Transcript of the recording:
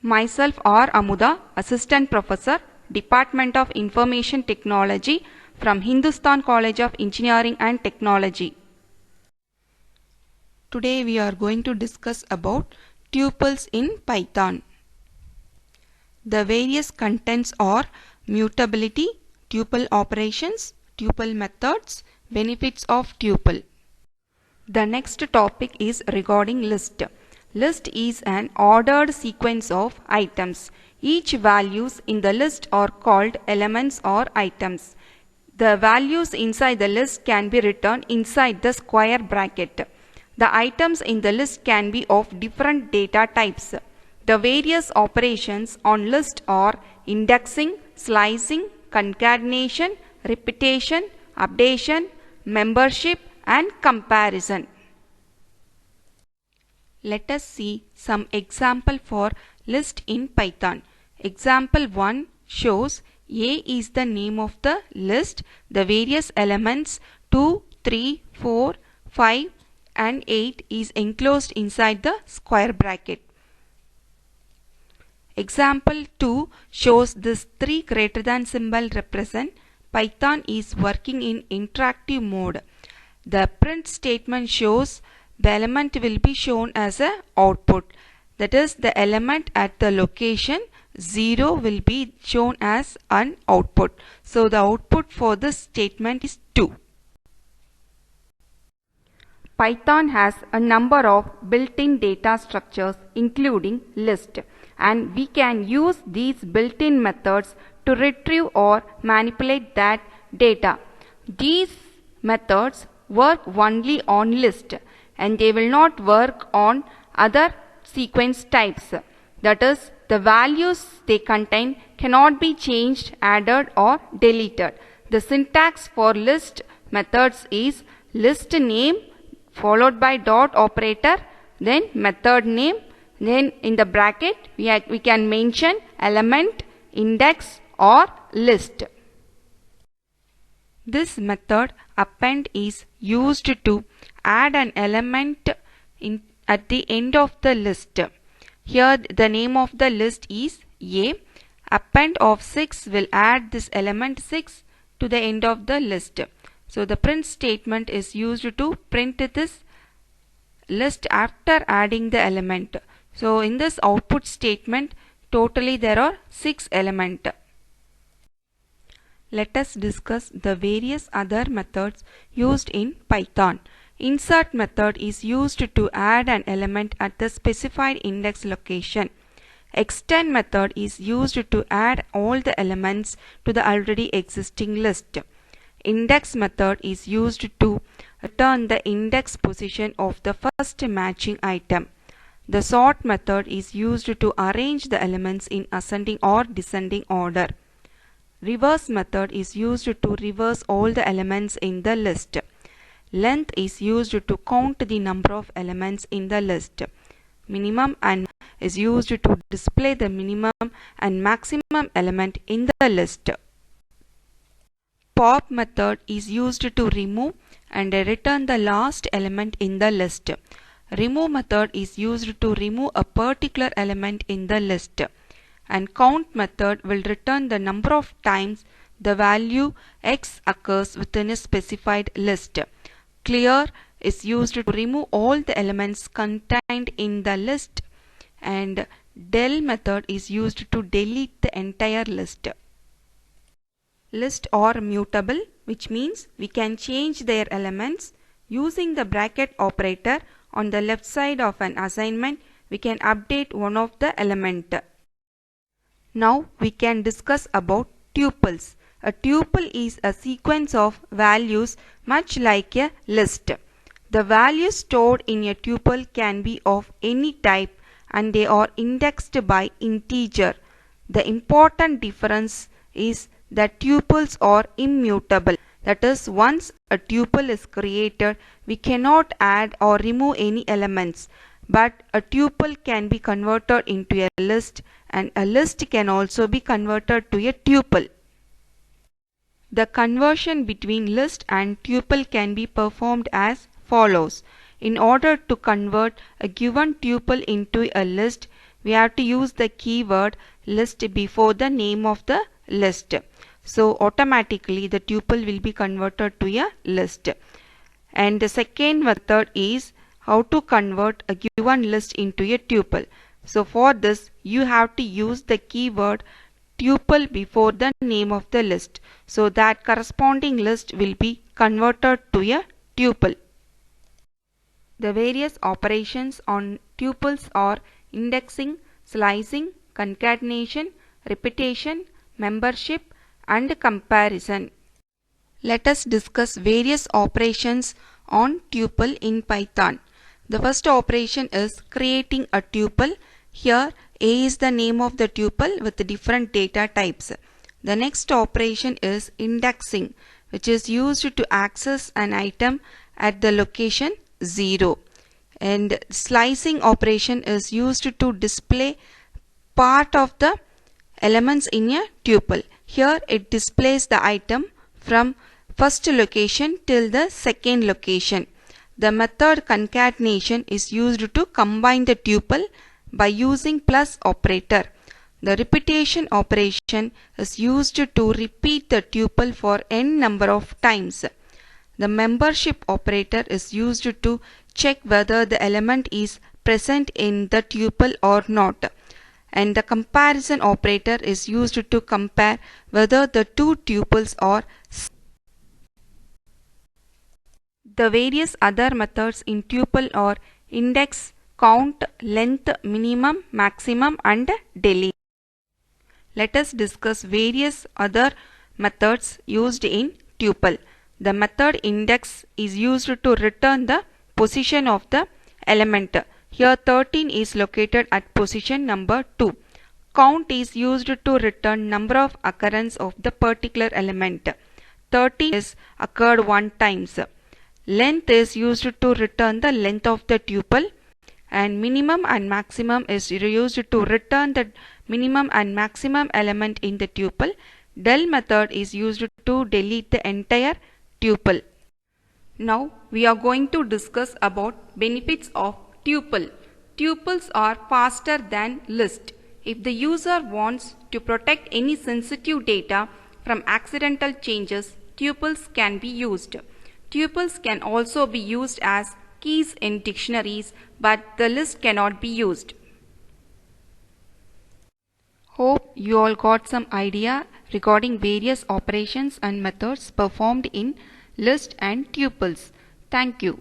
Myself R. Amuda, Assistant Professor, Department of Information Technology from Hindustan College of Engineering and Technology. Today we are going to discuss about tuples in Python. The various contents are mutability, tuple operations, tuple methods, benefits of tuple. The next topic is regarding list. List is an ordered sequence of items. Each values in the list are called elements or items. The values inside the list can be written inside the square bracket. The items in the list can be of different data types. The various operations on list are indexing, slicing, concatenation, repetition, updation, membership, and comparison. Let us see some example for list in Python. Example 1 shows A is the name of the list. The various elements 2, 3, 4, 5 and 8 is enclosed inside the square bracket. Example 2 shows this 3 greater than symbol represent Python is working in interactive mode. The print statement shows the element will be shown as a output. That is, the element at the location 0 will be shown as an output. So the output for this statement is 2. Python has a number of built-in data structures including list, and we can use these built-in methods to retrieve or manipulate that data. These methods work only on list and they will not work on other sequence types. That is, the values they contain cannot be changed, added or deleted. The syntax for list methods is list name followed by dot operator, then method name, then in the bracket we can mention element, index or list. This method append is used to add an element at the end of the list. Here the name of the list is A. Append of 6 will add this element 6 to the end of the list. So the print statement is used to print this list after adding the element. So in this output statement totally there are 6 elements. Let us discuss the various other methods used in Python. Insert method is used to add an element at the specified index location. Extend method is used to add all the elements to the already existing list. Index method is used to return the index position of the first matching item. The sort method is used to arrange the elements in ascending or descending order. Reverse method is used to reverse all the elements in the list. Length is used to count the number of elements in the list. Minimum and is used to display the minimum and maximum element in the list. Pop method is used to remove and return the last element in the list. Remove method is used to remove a particular element in the list. And count method will return the number of times the value x occurs within a specified list. Clear is used to remove all the elements contained in the list, and del method is used to delete the entire list. List are mutable, which means we can change their elements. Using the bracket operator on the left side of an assignment, we can update one of the element. Now we can discuss about tuples. A tuple is a sequence of values much like a list. The values stored in a tuple can be of any type and they are indexed by integer. The important difference is that tuples are immutable. That is, once a tuple is created, we cannot add or remove any elements. But a tuple can be converted into a list, and a list can also be converted to a tuple. The conversion between list and tuple can be performed as follows. In order to convert a given tuple into a list, we have to use the keyword list before the name of the list. So automatically the tuple will be converted to a list. And the second method is how to convert a given list into a tuple. So for this you have to use the keyword tuple before the name of the list, so that corresponding list will be converted to a tuple. The various operations on tuples are indexing, slicing, concatenation, repetition, membership, and comparison. Let us discuss various operations on tuple in Python. The first operation is creating a tuple. Here A is the name of the tuple with different data types. The next operation is indexing, which is used to access an item at the location 0. And slicing operation is used to display part of the elements in a tuple. Here it displays the item from first location till the second location. The method concatenation is used to combine the tuple by using plus operator. The repetition operation is used to repeat the tuple for n number of times. The membership operator is used to check whether the element is present in the tuple or not. And the comparison operator is used to compare whether the two tuples are same. The various other methods in tuple are index, count, length, minimum, maximum, and delete. Let us discuss various other methods used in tuple. The method index is used to return the position of the element. Here 13 is located at position number 2. Count is used to return number of occurrence of the particular element. 13 is occurred one times. Length is used to return the length of the tuple, and minimum and maximum is used to return the minimum and maximum element in the tuple. Del method is used to delete the entire tuple. Now we are going to discuss about benefits of tuple. Tuples are faster than list. If the user wants to protect any sensitive data from accidental changes, tuples can be used. Tuples can also be used as keys in dictionaries, but the list cannot be used. Hope you all got some idea regarding various operations and methods performed in list and tuples. Thank you.